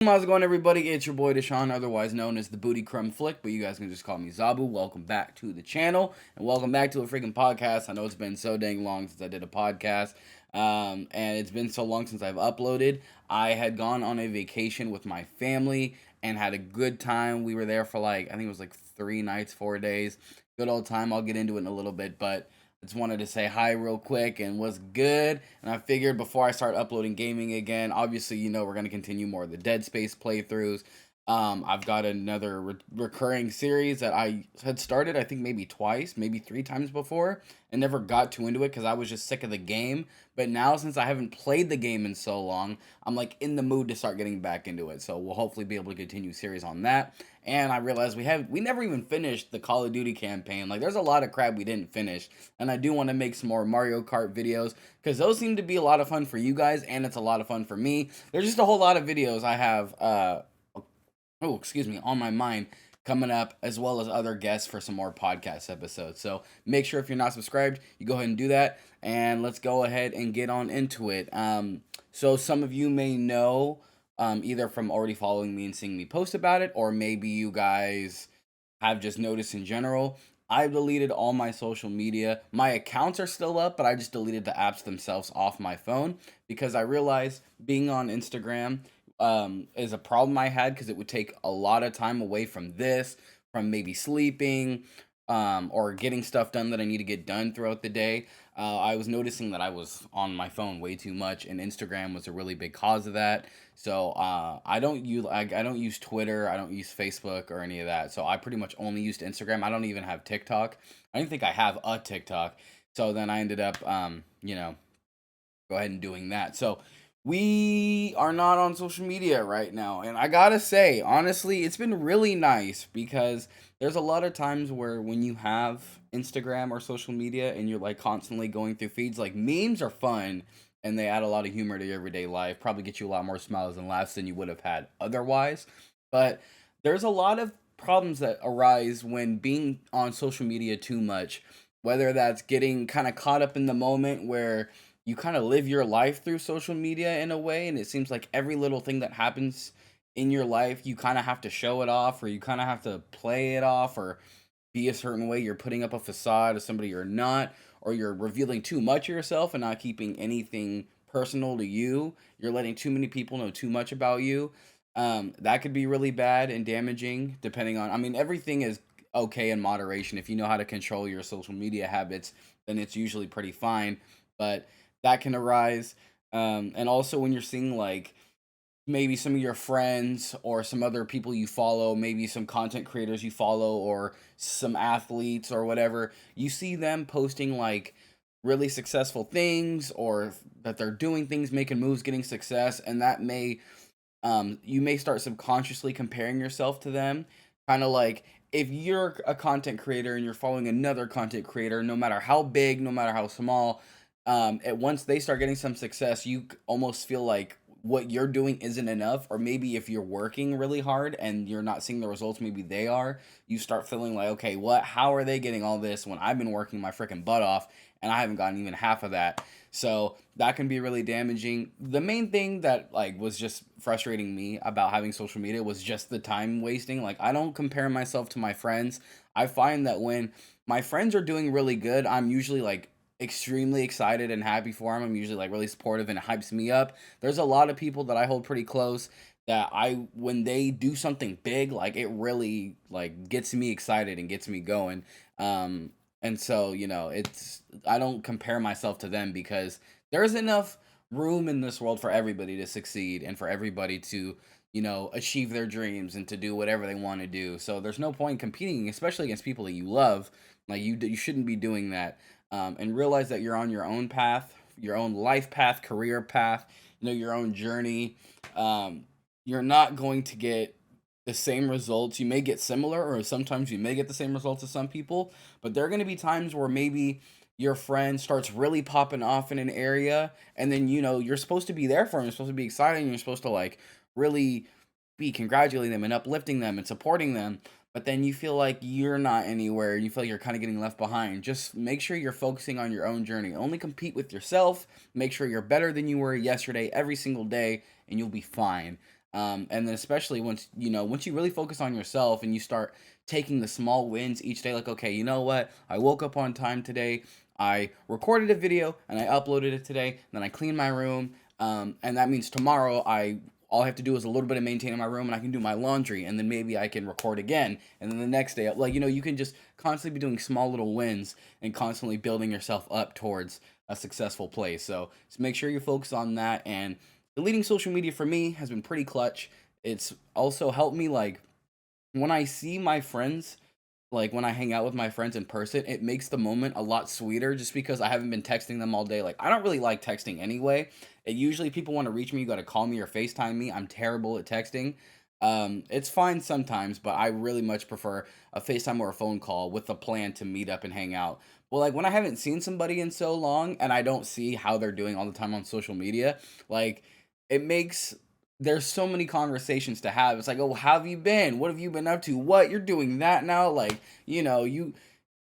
How's it going, everybody? It's your boy Deshaun, otherwise known as the Booty Crumb Flick, but you guys can just call me Zabu. Welcome back to the channel, and welcome back to a freaking podcast. I know it's been so dang long since I did a podcast, and it's been so long since I've uploaded. I had gone on a vacation with my family and had a good time. We were there for I think it was like 3 nights, 4 days. Good old time. I'll get into it in a little bit, but I just wanted to say hi real quick and what's good. And I figured before I start uploading gaming again, obviously, we're going to continue more of the Dead Space playthroughs. I've got another recurring series that I had started, I think maybe twice, maybe 3 times before, and never got too into it because I was just sick of the game. But now, since I haven't played the game in so long, I'm like in the mood to start getting back into it. So we'll hopefully be able to continue series on that. And I realized we never even finished the Call of Duty campaign. Like, there's a lot of crap we didn't finish, and I do want to make some more Mario Kart videos because those seem to be a lot of fun for you guys, and it's a lot of fun for me. There's just a whole lot of videos I have on my mind coming up, as well as other guests for some more podcast episodes. So make sure if you're not subscribed, you go ahead and do that, and let's go ahead and get on into it. So some of you may know, either from already following me and seeing me post about it, or maybe you guys have just noticed in general. I've deleted all my social media. My accounts are still up, but I just deleted the apps themselves off my phone because I realized being on Instagram is a problem I had because it would take a lot of time away from this, from maybe sleeping, or getting stuff done that I need to get done throughout the day. I was noticing that I was on my phone way too much, and Instagram was a really big cause of that. So I don't use Twitter, I don't use Facebook or any of that. So I pretty much only used Instagram. I don't even have TikTok. I don't think I have a TikTok. So then I ended up, go ahead and doing that. So we are not on social media right now. And I gotta say, honestly, it's been really nice because there's a lot of times where when you have Instagram or social media and you're like constantly going through feeds, like memes are fun and they add a lot of humor to your everyday life, probably get you a lot more smiles and laughs than you would have had otherwise. But there's a lot of problems that arise when being on social media too much, whether that's getting kind of caught up in the moment where you kind of live your life through social media in a way, and it seems like every little thing that happens in your life you kind of have to show it off, or you kind of have to play it off, or be a certain way. You're putting up a facade of somebody you're not, or you're revealing too much of yourself and not keeping anything personal to you. You're letting too many people know too much about you. That could be really bad and damaging depending on, I mean, everything is okay in moderation. If you know how to control your social media habits, then it's usually pretty fine. But that can arise. And also when you're seeing like maybe some of your friends or some other people you follow, maybe some content creators you follow, or some athletes or whatever, you see them posting like really successful things, or that they're doing things, making moves, getting success, and that may you may start subconsciously comparing yourself to them. Kind of like if you're a content creator and you're following another content creator, no matter how big, no matter how small, once they start getting some success, you almost feel like what you're doing isn't enough. Or maybe if you're working really hard and you're not seeing the results maybe they are, you start feeling like, okay, how are they getting all this when I've been working my freaking butt off and I haven't gotten even half of that? So that can be really damaging. The main thing that like was just frustrating me about having social media was just the time wasting. Like, I don't compare myself to my friends. I find that when my friends are doing really good, I'm usually like extremely excited and happy for them. I'm usually like really supportive and it hypes me up. There's a lot of people that I hold pretty close that when they do something big, like it really like gets me excited and gets me going. And so, I don't compare myself to them because there's enough room in this world for everybody to succeed and for everybody to, achieve their dreams and to do whatever they want to do. So there's no point competing, especially against people that you love. Like, you shouldn't be doing that. And realize that you're on your own path, your own life path, career path, your own journey. You're not going to get the same results. You may get similar, or sometimes you may get the same results as some people, but there are going to be times where maybe your friend starts really popping off in an area, and then you're supposed to be there for them. You're supposed to be excited, and you're supposed to like really be congratulating them and uplifting them and supporting them. But then you feel like you're not anywhere. You feel like you're kind of getting left behind. Just make sure you're focusing on your own journey. Only compete with yourself. Make sure you're better than you were yesterday every single day, and you'll be fine. And then especially once you really focus on yourself and you start taking the small wins each day, like, okay, you know what? I woke up on time today. I recorded a video and I uploaded it today. Then I cleaned my room. And that means tomorrow all I have to do is a little bit of maintaining my room and I can do my laundry and then maybe I can record again. And then the next day, like, you can just constantly be doing small little wins and constantly building yourself up towards a successful place. So just make sure you focus on that. And deleting social media for me has been pretty clutch. It's also helped me, like, when I see my friends, like when I hang out with my friends in person, it makes the moment a lot sweeter just because I haven't been texting them all day. Like, I don't really like texting anyway. It usually people want to reach me, you got to call me or FaceTime me. I'm terrible at texting. It's fine sometimes, but I really much prefer a FaceTime or a phone call with a plan to meet up and hang out. Well, like when I haven't seen somebody in so long and I don't see how they're doing all the time on social media, like it makes there's so many conversations to have. It's like, oh, how have you been? What have you been up to? What, you're doing that now? Like, you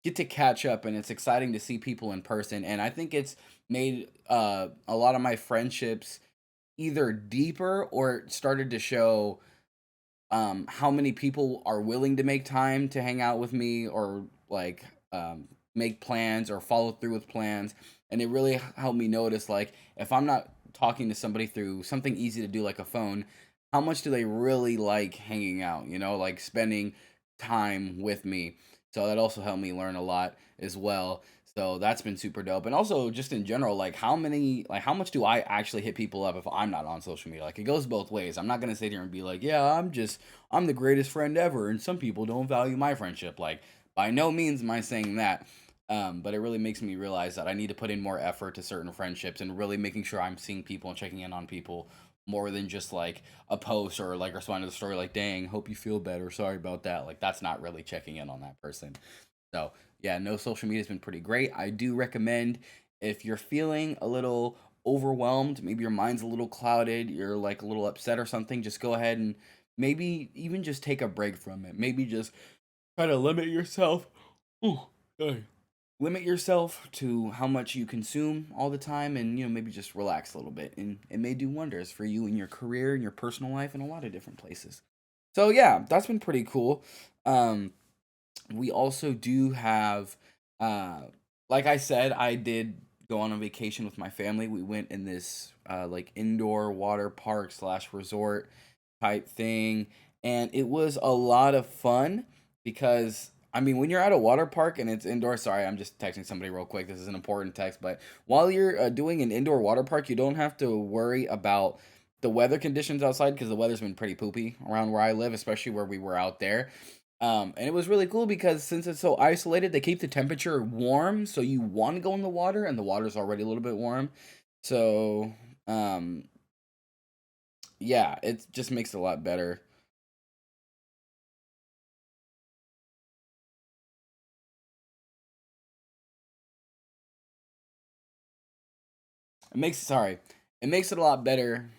get to catch up, and it's exciting to see people in person. And I think it's made a lot of my friendships either deeper or it started to show how many people are willing to make time to hang out with me or like make plans or follow through with plans. And it really helped me notice, like, if I'm not talking to somebody through something easy to do like a phone, how much do they really like hanging out, like spending time with me. So that also helped me learn a lot as well. So that's been super dope. And also just in general, like how much do I actually hit people up if I'm not on social media? Like it goes both ways. I'm not gonna sit here and be like, yeah, I'm the greatest friend ever, and some people don't value my friendship. Like by no means am I saying that. But it really makes me realize that I need to put in more effort to certain friendships and really making sure I'm seeing people and checking in on people more than just like a post or like responding to the story like, dang, hope you feel better. Sorry about that. Like that's not really checking in on that person. So yeah, no, social media has been pretty great. I do recommend if you're feeling a little overwhelmed, maybe your mind's a little clouded, you're like a little upset or something, just go ahead and maybe even just take a break from it. Maybe just try to limit yourself. Ooh, sorry. Limit yourself to how much you consume all the time and maybe just relax a little bit, and it may do wonders for you in your career and your personal life in a lot of different places. So yeah, that's been pretty cool. um we also do have uh like I said, I did go on a vacation with my family. We went in this like indoor water park slash resort type thing, and it was a lot of fun because I mean, when you're at a water park and it's indoor, sorry, I'm just texting somebody real quick. This is an important text, but while you're doing an indoor water park, you don't have to worry about the weather conditions outside because the weather's been pretty poopy around where I live, especially where we were out there. And it was really cool because since it's so isolated, they keep the temperature warm, so you want to go in the water, and the water's already a little bit warm. So, um, yeah, it just makes it a lot better. It makes it a lot better.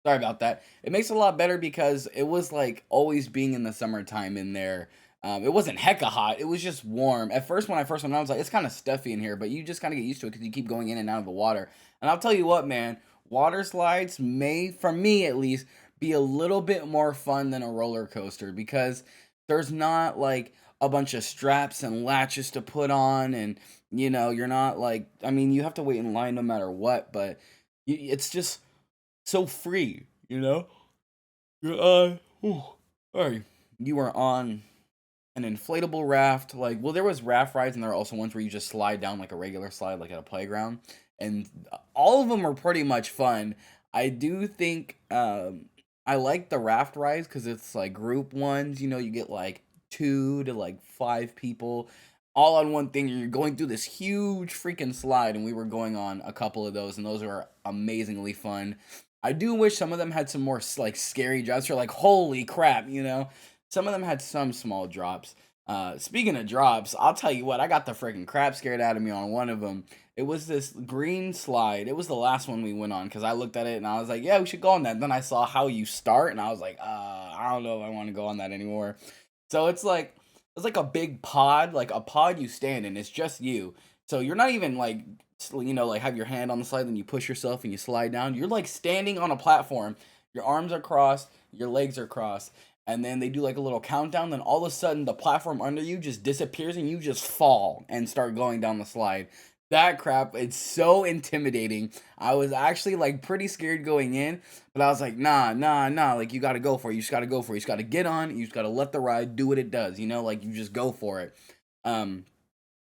Sorry about that. It makes it a lot better because it was like always being in the summertime in there. It wasn't hecka hot. It was just warm. At first, when I first went out, I was like, it's kind of stuffy in here, but you just kind of get used to it because you keep going in and out of the water. And I'll tell you what, man, water slides may, for me at least, be a little bit more fun than a roller coaster because there's not like a bunch of straps and latches to put on. And, you're not like, I mean, you have to wait in line no matter what, but it's just so free, you know? You're on, ooh, sorry. You are on an inflatable raft. Like, well, there was raft rides, and there are also ones where you just slide down like a regular slide, like at a playground. And all of them are pretty much fun. I do think I like the raft rides because it's like group ones. You get like 2 to like 5 people all on one thing. You're going through this huge freaking slide, and we were going on a couple of those, and those are amazingly fun. I do wish some of them had some more like scary drops. You're like, holy crap. Some of them had some small drops. Speaking of drops, I'll tell you what, I got the freaking crap scared out of me on one of them. It was this green slide. It was the last one we went on because I looked at it and I was like, yeah, we should go on that. Then I saw how you start and I was like, I don't know if I want to go on that anymore. So it's like a big pod, like a pod you stand in. It's just you. So you're not even like, like have your hand on the slide, then you push yourself and you slide down. You're like standing on a platform. Your arms are crossed, your legs are crossed, and then they do like a little countdown. Then all of a sudden, the platform under you just disappears, and you just fall and start going down the slide. That crap, it's so intimidating. I was actually like pretty scared going in, but I was like, nah, nah, nah. Like, you gotta go for it. You just gotta go for it. You just gotta get on. You just gotta let the ride do what it does. You know, like, you just go for it. Um,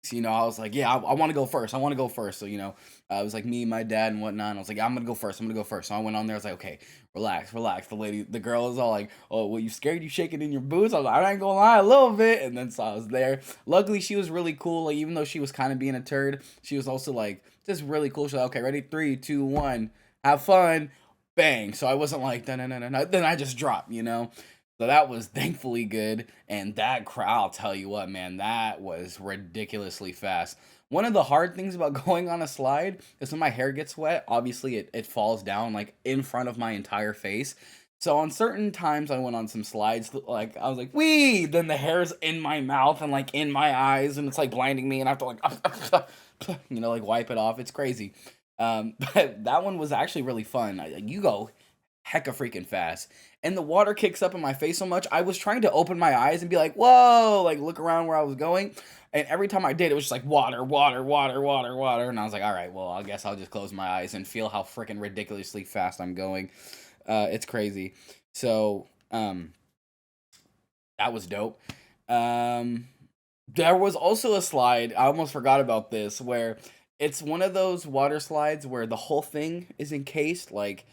so, I was like, yeah, I want to go first. I want to go first. So, it was like me, my dad, and whatnot. And I was like, yeah, I'm gonna go first. I'm gonna go first. So I went on there. I was like, okay, relax, relax. The girl was all like, oh, well, you scared? You shaking in your boots? I was like, I ain't gonna lie, a little bit. And then so I was there. Luckily, she was really cool. Like, even though she was kind of being a turd, she was also like just really cool. She's like, okay, ready, 3, 2, 1, have fun, bang. So I wasn't like, no, no, no, no, no. Then I just dropped. So that was thankfully good. And that crowd, I'll tell you what, man, that was ridiculously fast. One of the hard things about going on a slide is when my hair gets wet, obviously it falls down like in front of my entire face. So on certain times I went on some slides, like I was like, wee! Then the hair's in my mouth and like in my eyes, and it's like blinding me, and I have to like, like wipe it off. It's crazy. But that one was actually really fun. You go hecka freaking fast. And the water kicks up in my face so much, I was trying to open my eyes and be like, whoa, like look around where I was going. And every time I did, it was just like water, water, water, water, water. And I was like, all right, well, I guess I'll just close my eyes and feel how freaking ridiculously fast I'm going. It's crazy. So, that was dope. Um, there was also a slide, I almost forgot about this, where it's one of those water slides where the whole thing is encased, like,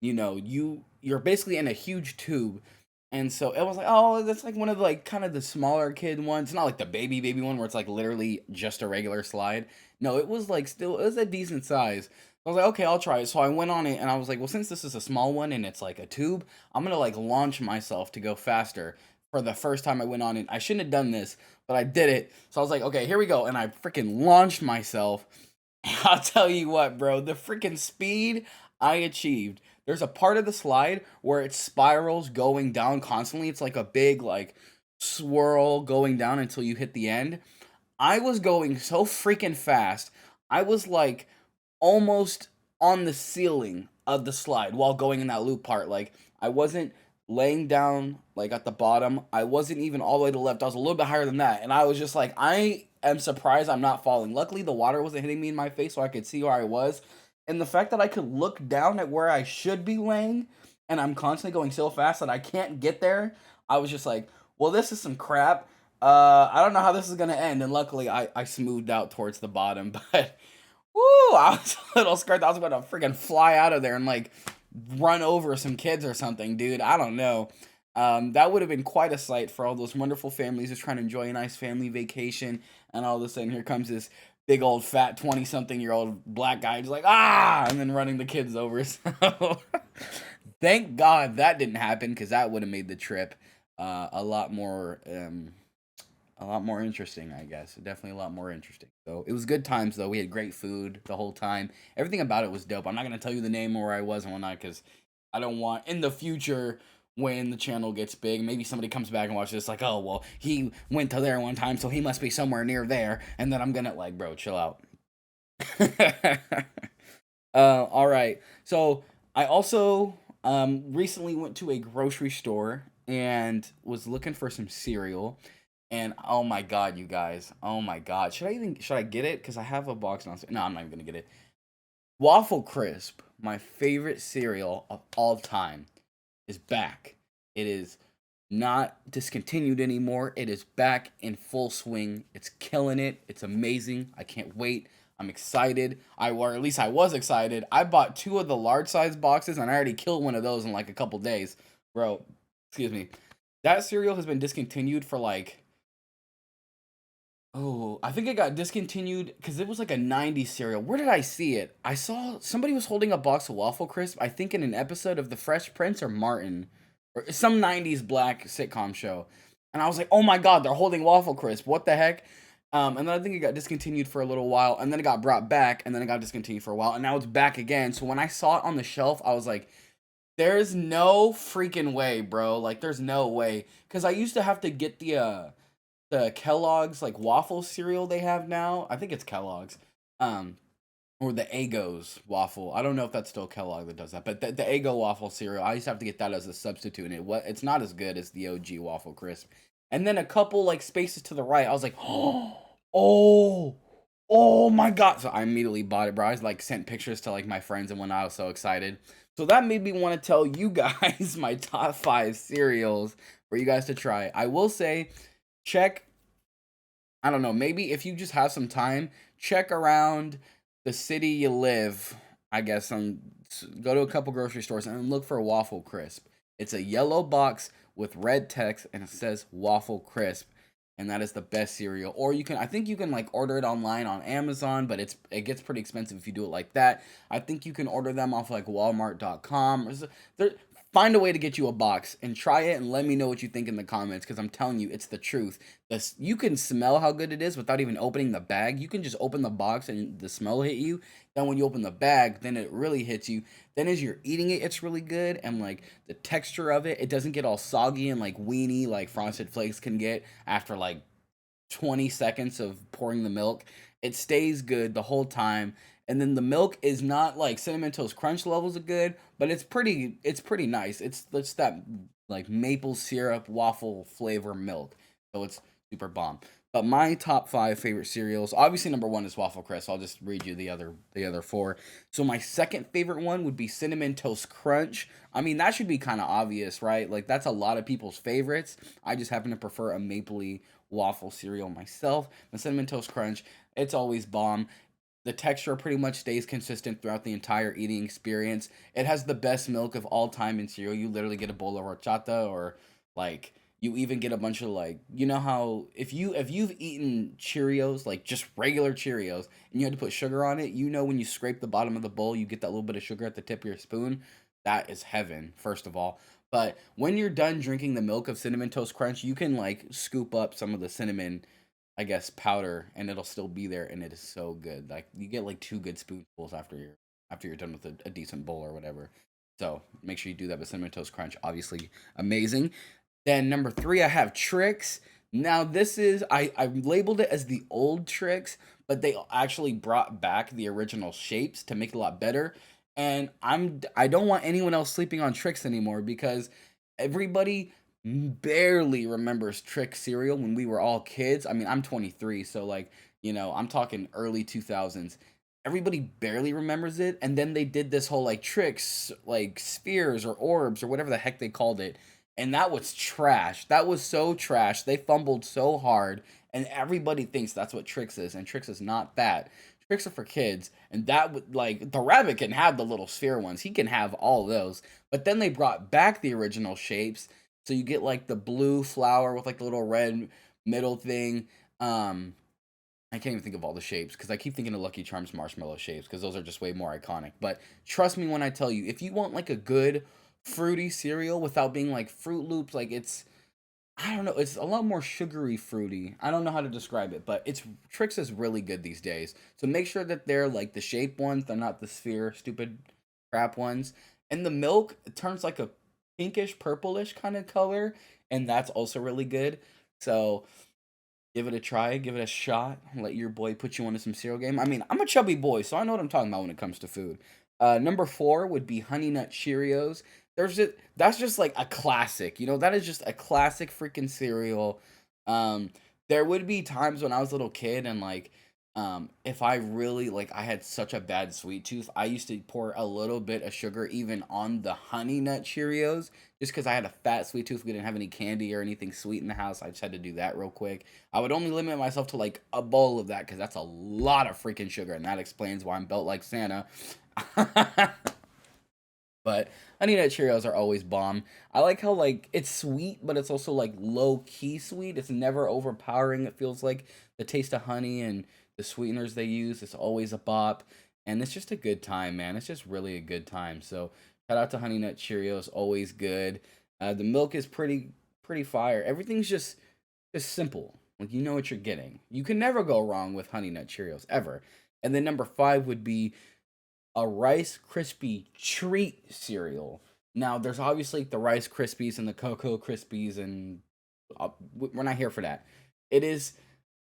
you're basically in a huge tube. And so it was like, oh, that's like one of the, like, kind of the smaller kid ones. It's not like the baby one where it's like literally just a regular slide. No, it was like it was a decent size. I was like, okay, I'll try it. So I went on it and I was like, well, since this is a small one and it's like a tube, I'm gonna like launch myself to go faster. For the first time I went on it, I shouldn't have done this, but I did it. So I was like, okay, here we go. And I freaking launched myself. I'll tell you what, bro, the freaking speed I achieved. There's a part of the slide where it spirals going down constantly. It's like a big like swirl going down until you hit the end. I was going so freaking fast. I was like almost on the ceiling of the slide while going in that loop part. Like, I wasn't laying down like at the bottom. I wasn't even all the way to the left. I was a little bit higher than that. And I was just like, I am surprised I'm not falling. Luckily, the water wasn't hitting me in my face so I could see where I was. And the fact that I could look down at where I should be laying and I'm constantly going so fast that I can't get there, I was just like, well, this is some crap. I don't know how this is gonna end. And luckily, I smoothed out towards the bottom. But woo, I was a little scared that I was going to freaking fly out of there and like run over some kids or something, dude. I don't know. That would have been quite a sight for all those wonderful families just trying to enjoy a nice family vacation. And all of a sudden, here comes this big old fat 20-something-year-old black guy just like, ah, and then running the kids over. So thank God that didn't happen, because that would have made the trip a lot more interesting, I guess. Definitely a lot more interesting. So it was good times, though. We had great food the whole time. Everything about it was dope. I'm not gonna tell you the name or where I was and whatnot, because I don't want in the future, when the channel gets big, maybe somebody comes back and watches this like, oh well, he went to there one time, so he must be somewhere near there, and then I'm gonna like, bro, chill out. All right. So I also recently went to a grocery store and was looking for some cereal. And oh my god, you guys. Oh my god. Should I get it? Because I have a box now. No, I'm not even gonna get it. Waffle Crisp, my favorite cereal of all time, is back. It is not discontinued anymore. It is back in full swing. It's killing it. It's amazing. I can't wait. I'm excited. Or at least I was excited. I bought 2 of the large size boxes and I already killed one of those in like a couple days. Bro, excuse me. That cereal has been discontinued for like, oh, I think it got discontinued because it was like a 90s cereal. Where did I see it? I saw somebody was holding a box of Waffle Crisp, I think in an episode of The Fresh Prince or Martin, or some 90s black sitcom show. And I was like, oh my god, they're holding Waffle Crisp. What the heck? And then I think it got discontinued for a little while, and then it got brought back, and then it got discontinued for a while, and now it's back again. So when I saw it on the shelf, I was like, there's no freaking way, bro. Like, there's no way. Because I used to have to get the Kellogg's like waffle cereal they have now. I think it's Kellogg's. Um, or the Eggo's waffle. I don't know if that's still Kellogg that does that, but the Eggo waffle cereal, I used to have to get that as a substitute, and it's not as good as the OG waffle crisp. And then a couple like spaces to the right, I was like, oh, oh my god! So I immediately bought it, bro. I was like sent pictures to like my friends and when I was so excited. So that made me want to tell you guys my top 5 cereals for you guys to try. I will say, check, I don't know, maybe if you just have some time, check around the city you live. I guess go to a couple grocery stores and look for a waffle crisp. It's a yellow box with red text and it says waffle crisp, and that is the best cereal. Or I think you can like order it online on Amazon, but it gets pretty expensive if you do it like that. I think you can order them off like Walmart.com. There, find a way to get you a box and try it and let me know what you think in the comments, because I'm telling you, it's the truth. You can smell how good it is without even opening the bag. You can just open the box and the smell hit you. Then when you open the bag, then it really hits you. Then as you're eating it, it's really good, and like the texture of it doesn't get all soggy and like weeny like Frosted Flakes can get after like 20 seconds of pouring the milk. It stays good the whole time. And then the milk is not like Cinnamon Toast Crunch levels of good, but it's pretty nice. It's that like maple syrup waffle flavor milk. So it's super bomb. But my top 5 favorite cereals, obviously number 1 is Waffle Crisp. I'll just read you the other 4. So my second favorite one would be Cinnamon Toast Crunch. I mean, that should be kind of obvious, right? Like that's a lot of people's favorites. I just happen to prefer a mapley waffle cereal myself. The Cinnamon Toast Crunch, it's always bomb. The texture pretty much stays consistent throughout the entire eating experience. It has the best milk of all time in cereal. You literally get a bowl of horchata, or like you even get a bunch of like, you know how if you've eaten Cheerios, like just regular Cheerios, and you had to put sugar on it, you know when you scrape the bottom of the bowl, you get that little bit of sugar at the tip of your spoon. That is heaven, first of all. But when you're done drinking the milk of Cinnamon Toast Crunch, you can like scoop up some of the cinnamon, I guess, powder, and it'll still be there, and it is so good. Like you get like 2 good spoonfuls after you're done with a decent bowl or whatever. So make sure you do that with Cinnamon Toast Crunch. Obviously amazing. Then number 3, I have Trix. Now this is I labeled it as the old Trix, but they actually brought back the original shapes to make it a lot better. And I don't want anyone else sleeping on Trix anymore, because everybody barely remembers Trick cereal when we were all kids. I mean, I'm 23, so like, I'm talking early 2000s. Everybody barely remembers it, and then they did this whole like tricks, like spheres or orbs or whatever the heck they called it, and that was trash. That was so trash. They fumbled so hard, and everybody thinks that's what Trix is, and Trix is not that. Tricks are for kids, and that would like the rabbit can have the little sphere ones. He can have all those. But then they brought back the original shapes, so you get like the blue flower with like the little red middle thing. I can't even think of all the shapes because I keep thinking of Lucky Charms marshmallow shapes because those are just way more iconic. But trust me when I tell you, if you want like a good fruity cereal without being like Fruit Loops, like I don't know, it's a lot more sugary fruity. I don't know how to describe it, but it's Trix is really good these days. So make sure that they're like the shape ones, they're not the sphere stupid crap ones. And the milk turns like a pinkish purplish kind of color, and that's also really good. So give it a try, give it a shot. Let your boy put you onto some cereal game. I mean, I'm a chubby boy, so I know what I'm talking about when it comes to food. Number 4 would be Honey Nut Cheerios. That's just like a classic. That is just a classic freaking cereal. Um, there would be times when I was a little kid and like, if I really like, I had such a bad sweet tooth, I used to pour a little bit of sugar even on the Honey Nut Cheerios, just because I had a fat sweet tooth. We didn't have any candy or anything sweet in the house. I just had to do that real quick. I would only limit myself to like a bowl of that because that's a lot of freaking sugar, and that explains why I'm built like Santa. But Honey Nut Cheerios are always bomb. I like how like it's sweet, but it's also like low key sweet. It's never overpowering. It feels like the taste of honey and the sweeteners they use. It's always a bop, and it's just a good time, man. It's just really a good time. So shout out to Honey Nut Cheerios, always good. The milk is pretty fire. Everything's just simple. Like you know what you're getting. You can never go wrong with Honey Nut Cheerios ever. And then number 5 would be a Rice Krispie treat cereal. Now, there's obviously the Rice Krispies and the Cocoa Krispies, and we're not here for that. It is.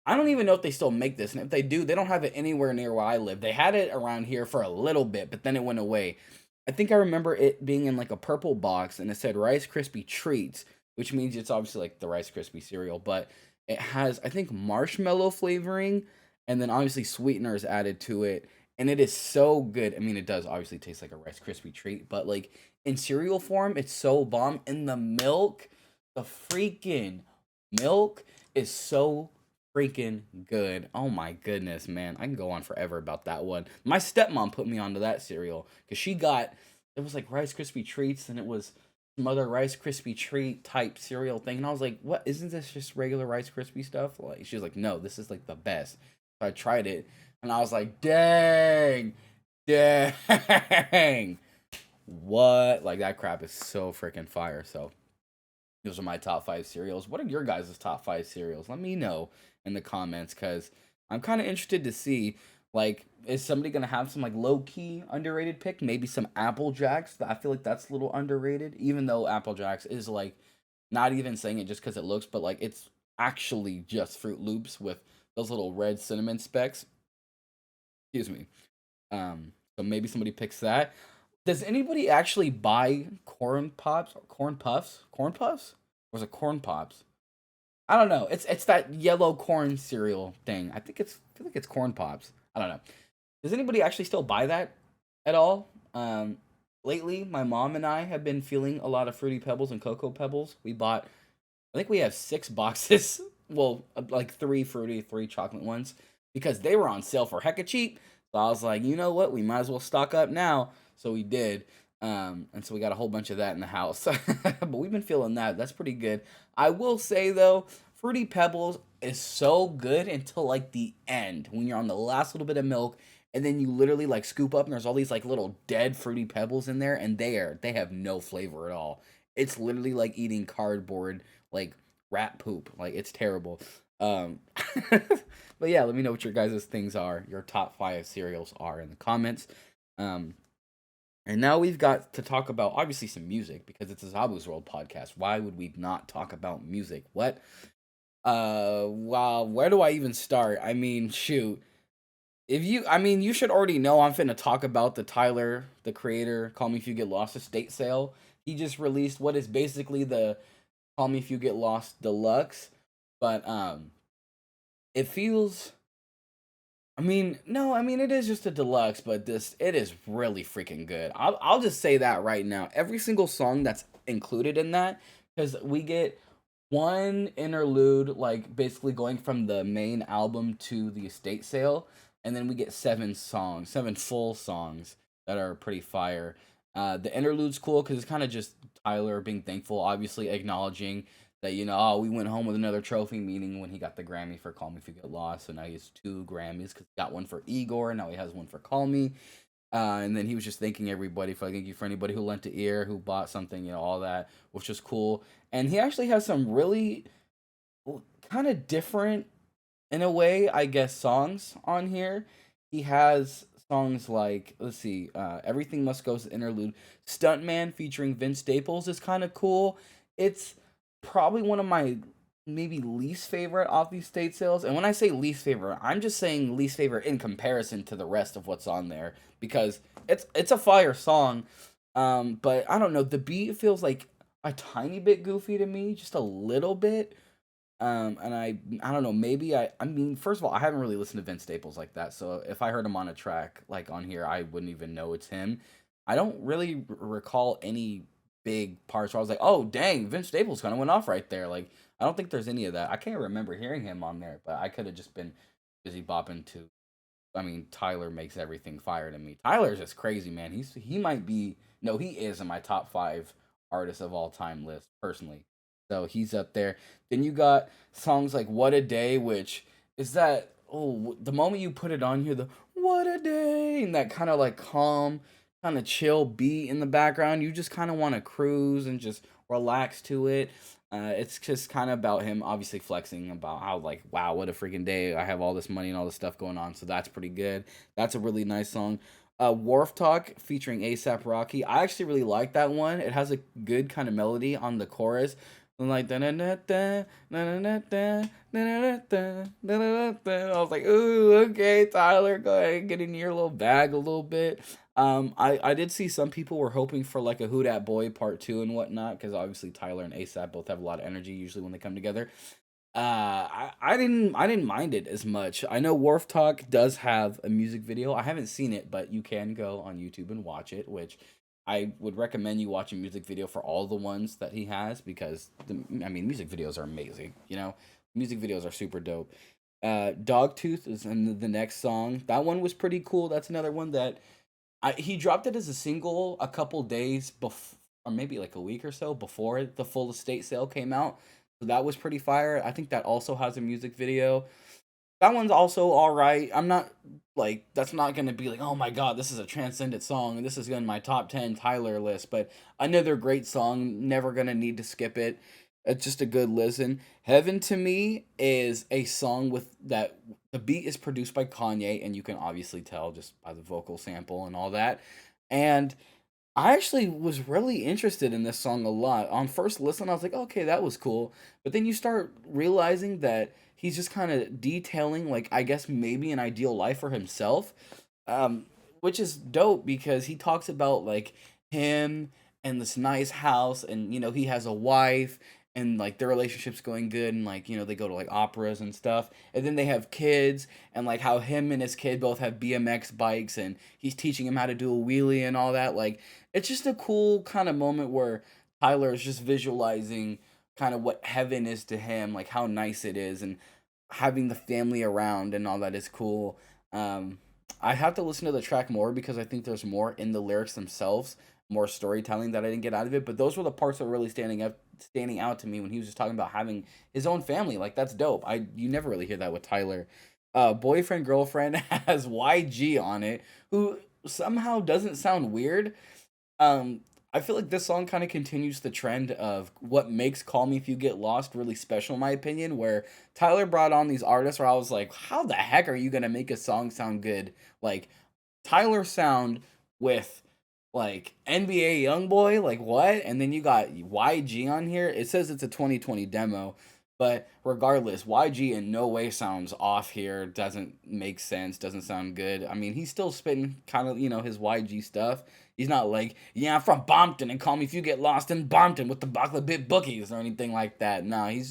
I don't even know if they still make this, and if they do, they don't have it anywhere near where I live. They had it around here for a little bit, but then it went away. I think I remember it being in like a purple box, and it said Rice Krispie Treats, which means it's obviously like the Rice Krispie cereal, but it has, I think, marshmallow flavoring, and then obviously sweeteners added to it, and it is so good. I mean, it does obviously taste like a Rice Krispie treat, but like in cereal form, it's so bomb. In the milk, the freaking milk is so freaking good. Oh my goodness, man. I can go on forever about that one. My stepmom put me onto that cereal because she got, it was like Rice Krispie treats, and it was some other Rice Krispie treat type cereal thing. And I was like, what? Isn't this just regular Rice Krispie stuff? Like, she was like, no, this is like the best. So I tried it, and I was like, dang, dang. What? Like, that crap is so freaking fire. So those are my top five cereals. What are your guys' top five cereals? Let me know in the comments, because I'm kind of interested to see, like, is somebody gonna have some like low key underrated pick? Maybe some Apple Jacks. I feel like that's a little underrated, even though Apple Jacks is like, not even saying it just because it looks, but like it's actually just Fruit Loops with those little red cinnamon specks. Excuse me. So maybe somebody picks that. Does anybody actually buy corn pops or corn puffs? Corn puffs? Or is it corn pops? I don't know. It's that yellow corn cereal thing. I feel like it's corn pops. I don't know. Does anybody actually still buy that at all? Lately, my mom and I have been feeling a lot of Fruity Pebbles and Cocoa Pebbles. We bought, I think we have 6 boxes. Well, like 3 fruity, 3 chocolate ones, because they were on sale for hecka cheap. So I was like, you know what? We might as well stock up now. So we did. And so we got a whole bunch of that in the house. But we've been feeling that. That's pretty good. I will say though, Fruity Pebbles is so good until like the end, when you're on the last little bit of milk, and then you literally like scoop up and there's all these like little dead Fruity Pebbles in there, and they have no flavor at all. It's literally like eating cardboard, like rat poop. Like, it's terrible. Um, but yeah, let me know what your guys' things are. Your top five cereals are in the comments. Um, and now we've got to talk about obviously some music, because it's a Zabu's World podcast. Why would we not talk about music? What? Wow, where do I even start? I mean, shoot. I mean, you should already know I'm finna talk about the Tyler, the creator, Call Me If You Get Lost estate sale. He just released what is basically the Call Me If You Get Lost Deluxe, but it feels. I mean, no, I mean it is just a deluxe, but it is really freaking good. I'll just say that right now. Every single song that's included in that, because we get one interlude, like basically going from the main album to the estate sale, and then we get 7 songs, 7 full songs that are pretty fire. The interlude's cool because it's kind of just Tyler being thankful, obviously acknowledging that, oh, we went home with another trophy, meaning when he got the Grammy for Call Me If You Get Lost. So now he has 2 Grammys, because he got one for Igor, now he has one for Call Me. And then he was just thanking everybody for, like, thank you for anybody who lent an ear, who bought something, all that, which was cool. And he actually has some really kind of different, in a way, I guess, songs on here. He has songs like, let's see, Everything Must Go's interlude. Stuntman featuring Vince Staples is kind of cool. It's probably one of my maybe least favorite off these state sales. And when I say least favorite, I'm just saying least favorite in comparison to the rest of what's on there, because it's a fire song. But I don't know, the beat feels like a tiny bit goofy to me, just a little bit. And I don't know, maybe I mean, first of all, I haven't really listened to Vince Staples like that, so if I heard him on a track like on here, I wouldn't even know it's him. I don't really recall any big parts where I was like, oh dang, Vince Staples kind of went off right there. Like, I don't think there's any of that. I can't remember hearing him on there, but I could have just been busy bopping to. I mean, Tyler makes everything fire to me. Tyler's just crazy, man. He might be, no, he is in my top 5 artists of all time list personally. So he's up there. Then you got songs like "What a Day," which is that, oh, the moment you put it on here, the "What a Day" and that kind of like calm, kind of chill beat in the background, you just kind of want to cruise and just relax to it. It's just kind of about him obviously flexing about how, like, wow, what a freaking day, I have all this money and all this stuff going on. So that's pretty good. That's a really nice song. Wharf Talk featuring ASAP Rocky, I actually really like that one. It has a good kind of melody on the chorus. like da da da da da da da da da da da. I was like, ooh, okay, Tyler, go ahead and get in your little bag a little bit. I did see some people were hoping for like a Who Dat Boy part 2 and whatnot, because obviously Tyler and ASAP both have a lot of energy usually when they come together. I didn't mind it as much. I know Wharf Talk does have a music video. I haven't seen it, but you can go on YouTube and watch it, which I would recommend you watch a music video for all the ones that he has, because I mean, music videos are amazing. Music videos are super dope. Dogtooth is in the next song. That one was pretty cool. That's another one that he dropped it as a single a couple days before, or maybe like a week or so before the full estate sale came out. So that was pretty fire. I think that also has a music video. That one's also all right. I'm not like, that's not gonna be like, oh my god, this is a transcendent song and this is in my top 10 Tyler list. But another great song. Never gonna need to skip it. It's just a good listen. Heaven to Me is a song with that the beat is produced by Kanye, and you can obviously tell just by the vocal sample and all that. And I actually was really interested in this song a lot. On first listen, I was like, okay, that was cool. But then you start realizing that he's just kind of detailing, like, I guess maybe an ideal life for himself, um, which is dope because he talks about, like, him and this nice house, and, he has a wife, and, like, their relationship's going good, and, like, they go to, like, operas and stuff. And then they have kids, and, like, how him and his kid both have BMX bikes, and he's teaching him how to do a wheelie and all that. Like, it's just a cool kind of moment where Tyler is just visualizing kind of what heaven is to him, like how nice it is, and having the family around and all that is cool. Um, I have to listen to the track more because I think there's more in the lyrics themselves, more storytelling that I didn't get out of it. But those were the parts that were really standing out to me when he was just talking about having his own family. Like, that's dope. You never really hear that with Tyler. Boyfriend Girlfriend has YG on it, who somehow doesn't sound weird. I feel like this song kind of continues the trend of what makes Call Me If You Get Lost really special, in my opinion, where Tyler brought on these artists where I was like, how the heck are you going to make a song sound good? Like, Tyler sound with, like, NBA Youngboy, like, what? And then you got YG on here. It says it's a 2020 demo, but regardless, YG in no way sounds off here, doesn't make sense, doesn't sound good. I mean, he's still spitting kind of, his YG stuff. He's not like, yeah, I'm from Bompton and call me if you get lost in Bompton with the Buckler Bit Bookies or anything like that. No, he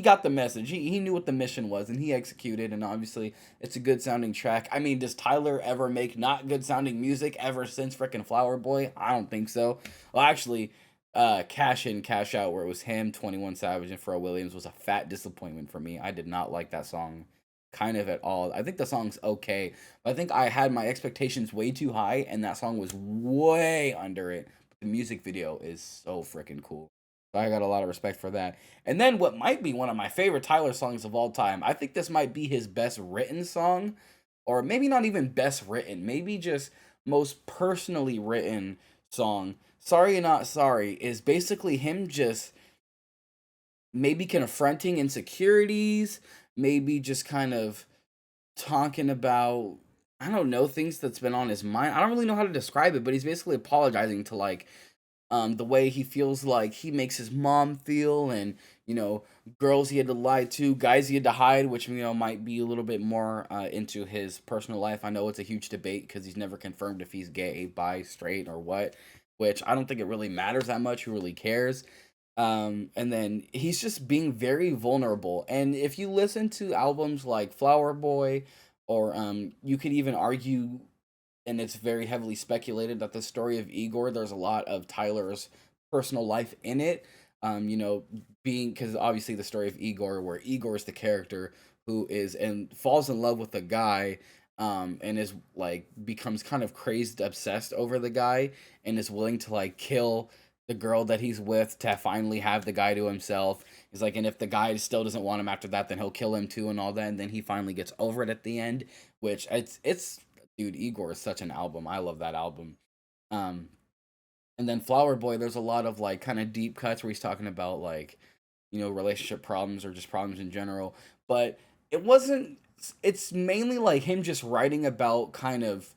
got the message. He knew what the mission was and he executed, and obviously it's a good sounding track. I mean, does Tyler ever make not good sounding music ever since frickin' Flower Boy? I don't think so. Well, actually, Cash In, Cash Out, where it was him, 21 Savage, and Pharrell Williams, was a fat disappointment for me. I did not like that song kind of at all. I think the song's okay, but I think I had my expectations way too high, and that song was way under it. But the music video is so freaking cool. So I got a lot of respect for that. And then what might be one of my favorite Tyler songs of all time, I think this might be his best written song, or maybe not even best written, maybe just most personally written song. Sorry Not Sorry is basically him just maybe confronting insecurities, maybe just kind of talking about, I don't know, things that's been on his mind. I don't really know how to describe it, but he's basically apologizing to, like, the way he feels like he makes his mom feel, and girls he had to lie to, guys he had to hide, which might be a little bit more into his personal life. I know it's a huge debate because he's never confirmed if he's gay, bi, straight, or what, which I don't think it really matters that much. Who really cares? And then he's just being very vulnerable. And if you listen to albums like Flower Boy, or you could even argue, and it's very heavily speculated, that the story of Igor, there's a lot of Tyler's personal life in it. Being, because obviously the story of Igor, where Igor is the character who is and falls in love with a guy, and is like becomes kind of crazed, obsessed over the guy, and is willing to like kill the girl that he's with to finally have the guy to himself. He's like, and if the guy still doesn't want him after that, then he'll kill him too and all that. And then he finally gets over it at the end, which it's dude, Igor is such an album. I love that album. Um, and then Flower Boy, there's a lot of like kind of deep cuts where he's talking about like, relationship problems or just problems in general. But it wasn't. It's mainly like him just writing about kind of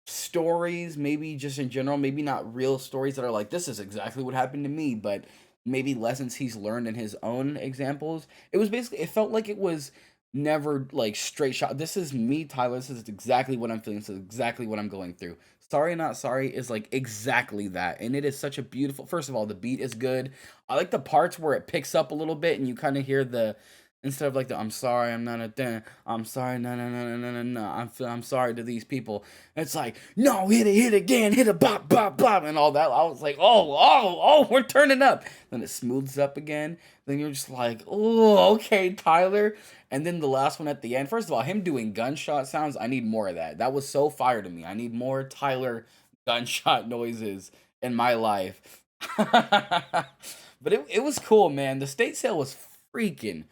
stories, maybe just in general, maybe not real stories that are like, this is exactly what happened to me, but maybe lessons he's learned in his own examples. It was basically, it felt like it was never like straight shot. This is me, Tyler. This is exactly what I'm feeling. This is exactly what I'm going through. Sorry Not Sorry is like exactly that. And it is such a beautiful, first of all, the beat is good. I like the parts where it picks up a little bit and you kind of hear the, instead of like the I'm sorry, I'm not a thing. I'm sorry, no, no, no, no, no, no, no. I'm sorry to these people. It's like, no, hit it again, hit a bop, bop, bop, and all that. I was like, we're turning up. Then it smooths up again. Then you're just like, oh, okay, Tyler. And then the last one at the end. First of all, him doing gunshot sounds. I need more of that. That was so fire to me. I need more Tyler gunshot noises in my life. But it was cool, man. The state sale was freaking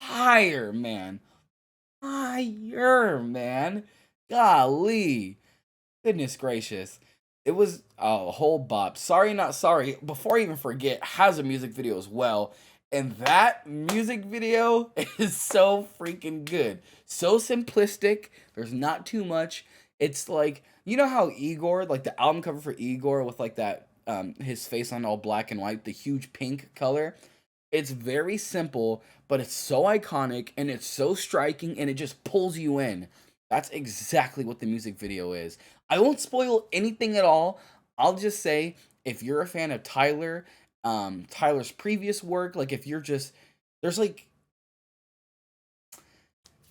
higher, man. Higher, man. Golly. Goodness gracious. It was a whole bop. Sorry Not Sorry, before I even forget, has a music video as well. And that music video is so freaking good. So simplistic. There's not too much. It's like, you know how Igor, like the album cover for Igor with like that his face on all black and white, the huge pink color. It's very simple, but it's so iconic and it's so striking and it just pulls you in. That's exactly what the music video is. I won't spoil anything at all. I'll just say if you're a fan of Tyler, Tyler's previous work, like if you're just there's like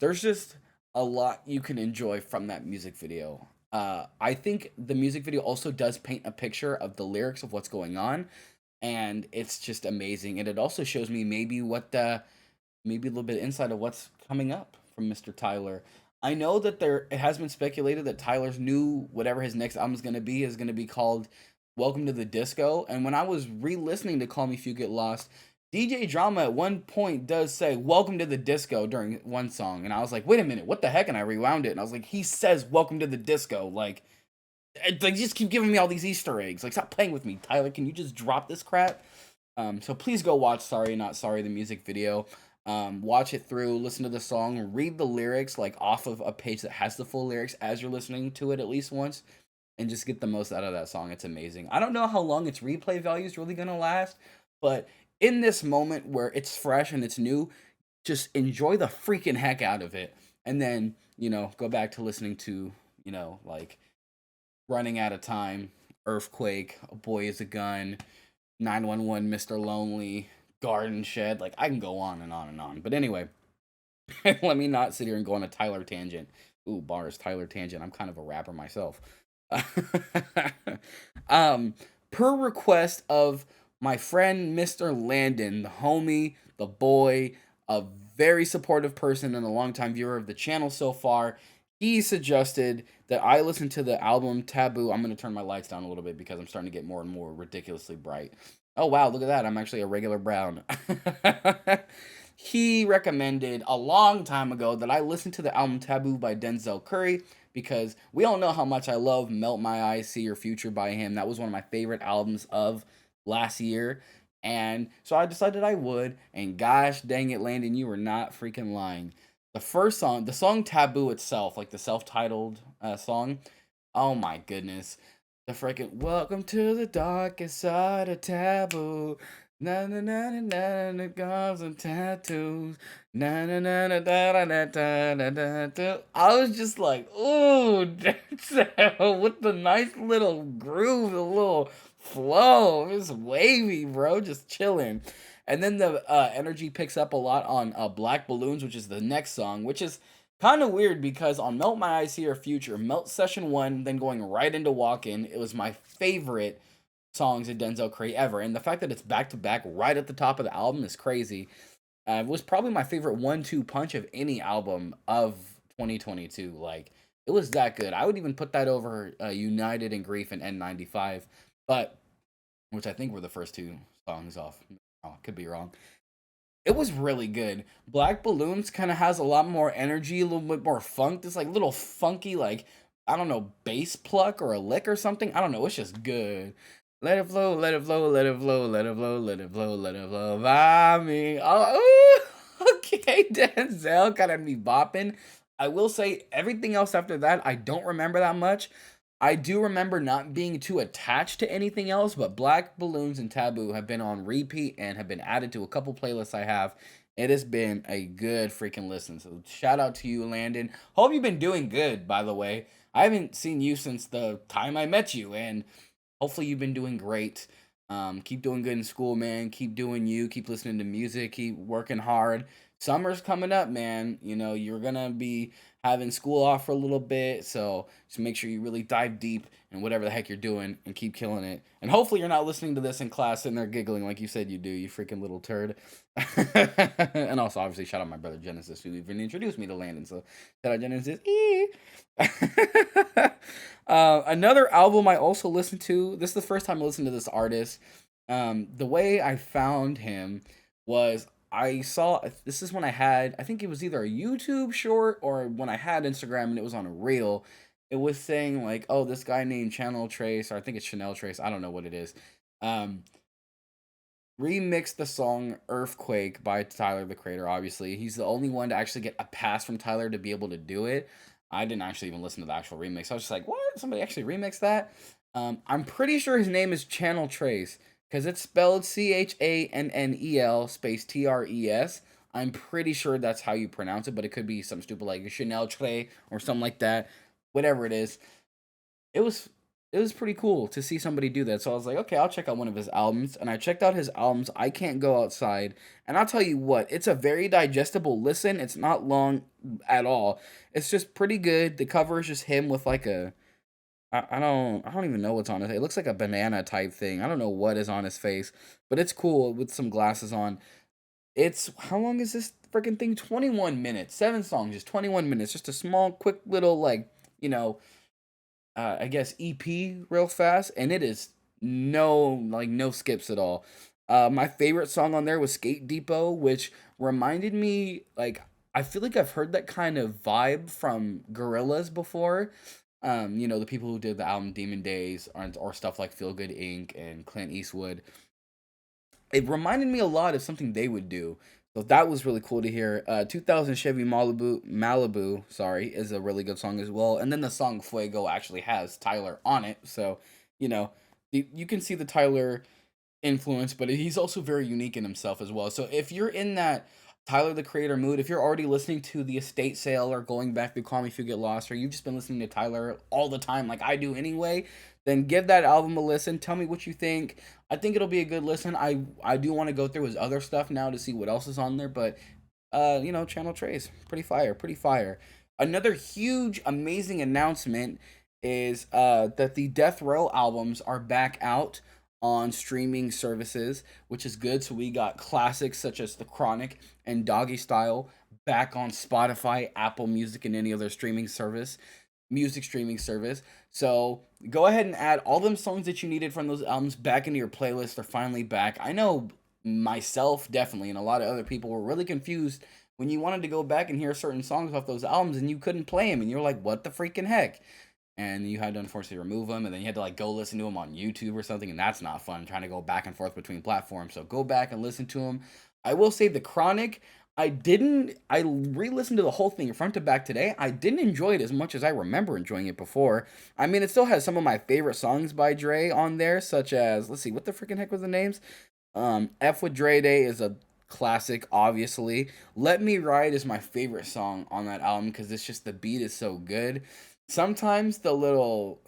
there's just a lot you can enjoy from that music video. I think the music video also does paint a picture of the lyrics of what's going on, and it's just amazing. And it also shows me maybe what the maybe a little bit of insight of what's coming up from Mr. Tyler. I know that there it has been speculated that Tyler's new whatever his next album is going to be called Welcome to the Disco. And when I was re-listening to Call Me If You Get Lost, DJ Drama at one point does say Welcome to the Disco during one song, and I was like, wait a minute, what the heck? And I rewound it, and I was like, he says Welcome to the Disco, like just keep giving me all these Easter eggs. Like, stop playing with me, Tyler. Can you just drop this crap? So please go watch Sorry Not Sorry, the music video. Watch it through, listen to the song, read the lyrics like off of a page that has the full lyrics as you're listening to it at least once, and just get the most out of that song. It's amazing. I don't know how long its replay value is really gonna last, but in this moment where it's fresh and it's new, just enjoy the freaking heck out of it. And then, go back to listening to, like Running Out of Time, Earthquake, A Boy Is a Gun, 911, Mr. Lonely, Garden Shed. Like, I can go on and on and on. But anyway, let me not sit here and go on a Tyler tangent. Ooh, bars, Tyler tangent. I'm kind of a rapper myself. um, per request of my friend Mr. Landon, the homie, the boy, a very supportive person and a longtime viewer of the channel so far, he suggested that I listen to the album Taboo. I'm going to turn my lights down a little bit because I'm starting to get more and more ridiculously bright. Oh, wow, look at that. I'm actually a regular brown. He recommended a long time ago that I listen to the album Taboo by Denzel Curry because we all know how much I love Melt My Eyes, See Your Future by him. That was one of my favorite albums of last year. And so I decided I would. And gosh dang it, Landon, you were not freaking lying. The first song, the song Taboo itself, like the self-titled song, oh my goodness. The freaking Welcome to the Darkest Side of Taboo. Na na na na na na gums and tattoos. Na na na na da da da da da da da. I was just like, ooh, Denzel, with the nice little groove, the little flow. It was wavy, bro, just chilling. And then the energy picks up a lot on Black Balloons, which is the next song, which is kind of weird because on Melt My Eyes, See Your Future, Melt Session 1, then going right into Walk In, it was my favorite songs of Denzel Curry ever. And the fact that it's back to back right at the top of the album is crazy. It was probably my favorite 1-2 punch of any album of 2022. Like, it was that good. I would even put that over United and Grief and N95, but which I think were the first two songs off. Oh, could be wrong. It was really good. Black Balloons kind of has a lot more energy, a little bit more funk. This like little funky, like I don't know, bass pluck or a lick or something. I don't know. It's just good. Let it flow, let it flow, let it flow, let it flow, let it flow, let it flow by me. Oh, ooh, okay, Denzel kind of me bopping. I will say everything else after that, I don't remember that much. I do remember not being too attached to anything else, but Black Balloons and Taboo have been on repeat and have been added to a couple playlists I have. It has been a good freaking listen. So shout out to you, Landon. Hope you've been doing good, by the way. I haven't seen you since the time I met you, and hopefully you've been doing great. Keep doing good in school, man. Keep doing you. Keep listening to music. Keep working hard. Summer's coming up, man. You know, you're gonna be having school off for a little bit, so just make sure you really dive deep in whatever the heck you're doing and keep killing it. And hopefully you're not listening to this in class and they're giggling like you said you do, you freaking little turd. And also, obviously, shout out my brother Genesis, who even introduced me to Landon. So shout out Genesis. Another album I also listened to. This is the first time I listened to this artist. The way I found him was I saw, this is when I had, I think it was either a YouTube short or when I had Instagram and it was on a reel. It was saying like, oh, this guy named Channel Trace, or I think it's Chanel Trace. I don't know what it is. Um, Remixed the song Earthquake by Tyler the Creator, obviously. He's the only one to actually get a pass from Tyler to be able to do it. I didn't actually even listen to the actual remix. I was just like, what? Somebody actually remixed that? I'm pretty sure his name is Channel Trace because it's spelled Channel space Tres. I'm pretty sure that's how you pronounce it, but it could be some stupid like Chanel Tre or something like that. Whatever it is, it was it was pretty cool to see somebody do that. So I was like, okay, I'll check out one of his albums. And I checked out his albums, I Can't Go Outside. And I'll tell you what, it's a very digestible listen. It's not long at all. It's just pretty good. The cover is just him with like a I don't even know what's on it. It looks like a banana type thing. I don't know what is on his face, but it's cool with some glasses on. It's how long is this freaking thing? 21 minutes. 7 songs, just 21 minutes. Just a small, quick little like, you know, I guess EP real fast, and it is no skips at all. My favorite song on there was Skate Depot, which reminded me like I feel like I've heard that kind of vibe from Gorillaz before. The people who did the album Demon Days or stuff like Feel Good Inc. and Clint Eastwood. It reminded me a lot of something they would do. So that was really cool to hear. 2000 Chevy Malibu, sorry, is a really good song as well. And then the song Fuego actually has Tyler on it. So, you know, you can see the Tyler influence, but he's also very unique in himself as well. So if you're in that Tyler the Creator mood, if you're already listening to The Estate Sale or going back through Call Me If You Get Lost, or you've just been listening to Tyler all the time like I do anyway, then give that album a listen. Tell me what you think. I think it'll be a good listen. I do want to go through his other stuff now to see what else is on there, but Channel Trace, pretty fire, pretty fire. Another huge, amazing announcement is that the Death Row albums are back out on streaming services, which is good. So we got classics such as The Chronic and Doggy Style back on Spotify, Apple Music, and any other music streaming service. So go ahead and add all them songs that you needed from those albums back into your playlist. They're finally back. I know myself definitely and a lot of other people were really confused when you wanted to go back and hear certain songs off those albums and you couldn't play them and you're like, what the freaking heck? And you had to unfortunately remove them, and then you had to like go listen to them on YouTube or something, and that's not fun trying to go back and forth between platforms. So go back and listen to them. I will say The Chronic, I re-listened to the whole thing front to back today. I didn't enjoy it as much as I remember enjoying it before. I mean, it still has some of my favorite songs by Dre on there, such as, let's see, what the freaking heck was the names? F with Dre Day is a classic, obviously. Let Me Ride is my favorite song on that album because it's just the beat is so good. Sometimes the little,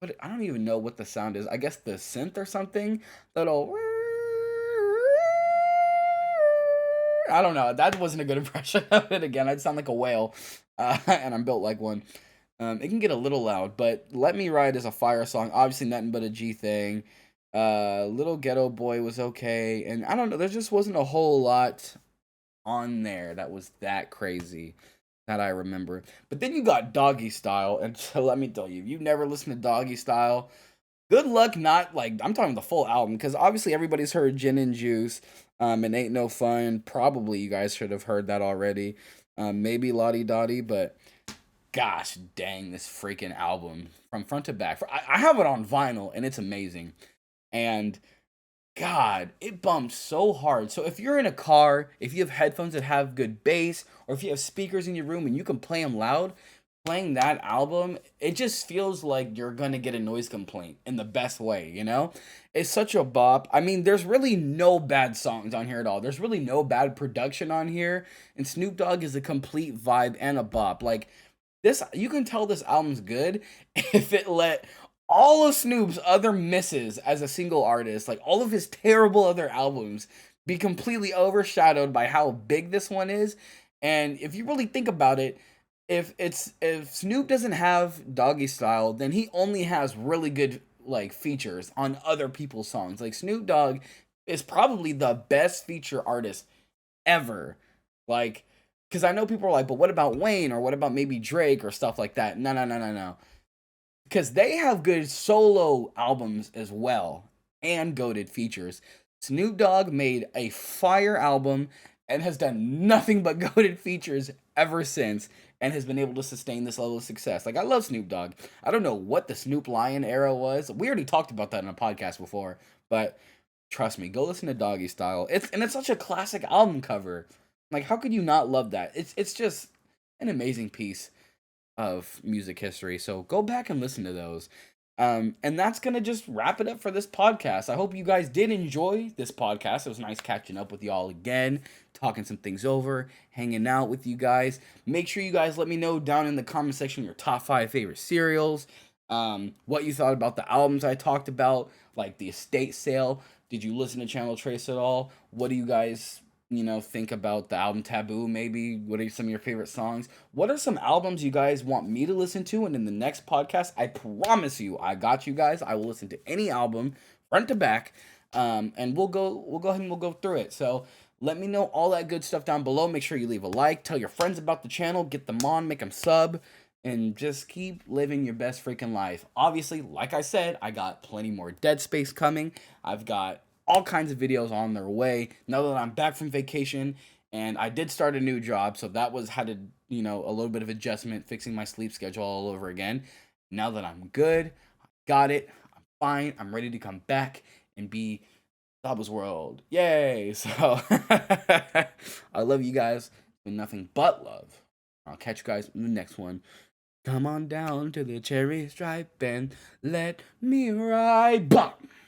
but I don't even know what the sound is. I guess the synth or something. Little, I don't know. That wasn't a good impression of it. Again, I sound like a whale, and I'm built like one. It can get a little loud, but "Let Me Ride" is a fire song. Obviously, nothing but a G thing. Little Ghetto Boy was okay, and I don't know. There just wasn't a whole lot on there that was that crazy that I remember. But then you got Doggy Style, and so let me tell you, if you've never listened to Doggy Style, good luck not like I'm talking the full album because obviously everybody's heard Gin and Juice, and Ain't No Fun. Probably you guys should have heard that already. Maybe Lottie Dottie, but gosh dang, this freaking album from front to back. I have it on vinyl and it's amazing. And God, it bumps so hard. So if you're in a car, if you have headphones that have good bass, or if you have speakers in your room and you can play them loud, playing that album, it just feels like you're gonna get a noise complaint in the best way, you know? It's such a bop. I mean, there's really no bad songs on here at all. There's really no bad production on here. And Snoop Dogg is a complete vibe and a bop. Like, this, you can tell this album's good if it let all of Snoop's other misses as a single artist, like all of his terrible other albums, be completely overshadowed by how big this one is. And if you really think about it, if Snoop doesn't have Doggy Style, then he only has really good like features on other people's songs. Like Snoop Dogg is probably the best feature artist ever. Like, because I know people are like, but what about Wayne or what about maybe Drake or stuff like that? No, no, no, no, no. Because they have good solo albums as well and goated features. Snoop Dogg made a fire album and has done nothing but goated features ever since and has been able to sustain this level of success. Like, I love Snoop Dogg. I don't know what the Snoop Lion era was. We already talked about that in a podcast before, but trust me, go listen to Doggy Style. It's such a classic album cover. Like, how could you not love that? It's just an amazing piece of music history. So go back and listen to those. And that's going to just wrap it up for this podcast. I hope you guys did enjoy this podcast. It was nice catching up with y'all again, talking some things over, hanging out with you guys. Make sure you guys let me know down in the comment section your top 5 favorite cereals, what you thought about the albums I talked about, like the estate sale. Did you listen to Channel Trace at all? What do you guys think about the album Taboo? Maybe what are some of your favorite songs? What are some albums you guys want me to listen to? And in the next podcast, I promise you, I got you guys. I will listen to any album front to back, and we'll go ahead and we'll go through it. So let me know all that good stuff down below. Make sure you leave a like, tell your friends about the channel, get them on, make them sub, and just keep living your best freaking life. Obviously, like I said, I got plenty more Dead Space coming. I've got all kinds of videos on their way now that I'm back from vacation, and I did start a new job, so that had a little bit of adjustment, fixing my sleep schedule all over again. Now that I'm good, I got it, I'm fine, I'm ready to come back and be Saba's World. Yay! So I love you guys with nothing but love. I'll catch you guys in the next one. Come on down to the cherry stripe and let me ride. Bah!